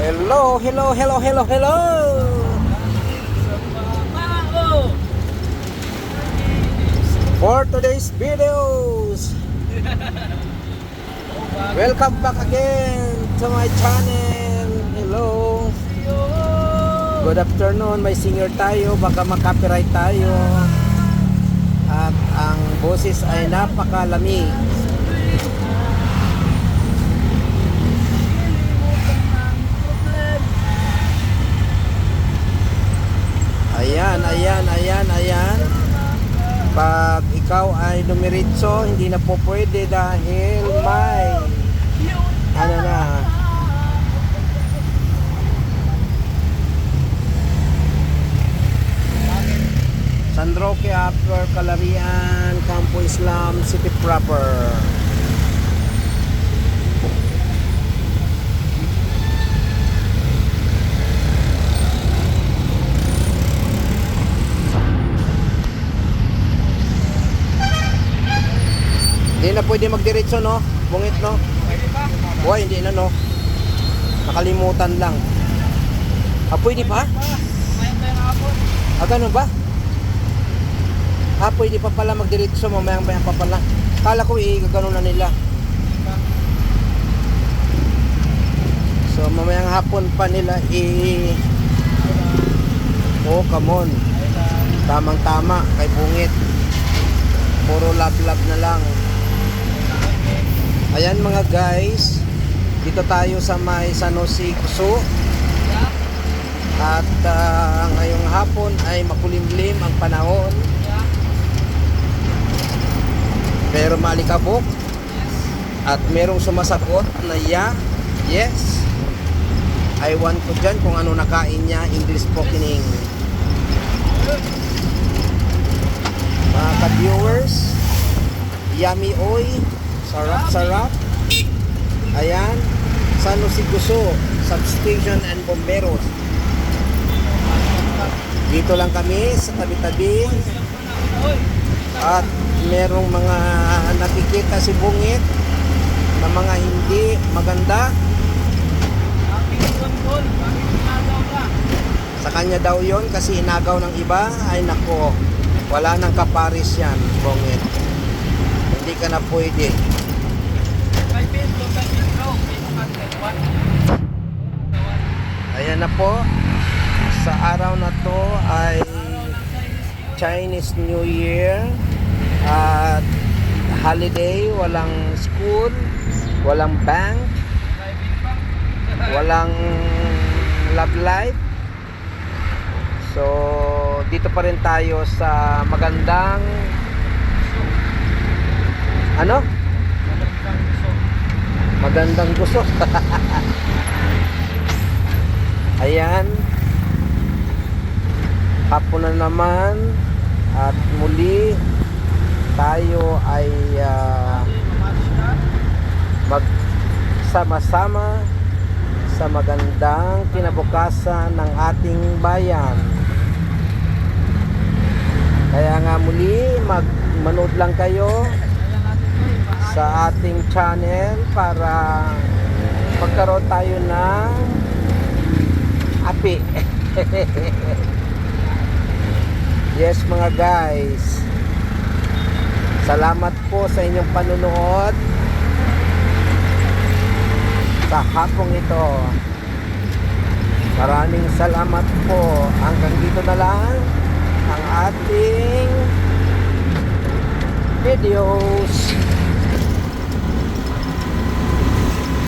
Hello, hello, hello, hello, hello. For today's videos, welcome back again to my channel. Hello. Good afternoon, may singer tayo, baka makapiright tayo. At ang boses ay napakalamig. Ayan. Pag ikaw ay dumiritso, hindi na po pwede dahil may ano na. San Roque Upper Calarian, Campo Islam City proper. Hindi na pwede magdiretso, no? Bungit, no? Pwede pa? Buhay, hindi na, no? Nakalimutan lang. Pwede pa? Kumain tayo ng hapon. Ganun ba? Pwede pa pala magdiretso, mamayang-mayang pa pala. Kala ko gano'n na nila. So, mamayang hapon pa nila oh, come on. Tamang-tama, kay bungit. Puro love-love na lang. Ayan mga guys, dito tayo sa may San Jose, Kuso. At ngayong hapon ay makulimlim ang panahon. Pero malikabok. At merong sumasagot na yes. I want ko dyan kung ano nakain niya, English spokening. Mga ka-viewers, yummy oy. Sarap. Ayan, San Jose Kuso, substation and bomberos. Dito lang kami sa tabi-tabi. At merong mga nakikita si bungit na mga hindi maganda. Sa kanya daw yon kasi inagaw ng iba. Ay nako, wala nang kaparis yan, bungit. Hindi ka na pwede. Ayan na po. Sa araw na to ay Chinese New Year at holiday, walang school, walang bank, walang love life. So dito pa rin tayo sa magandang magandang gusto. Ayan, hapon na naman at muli tayo ay magsama-sama sa magandang kinabukasan ng ating bayan. Kaya nga muli manood lang kayo sa ating channel para magkaroon tayo ng api. Yes mga guys, salamat po sa inyong panunood sa hapong ito. Maraming salamat po. Hanggang dito na lang ang ating videos.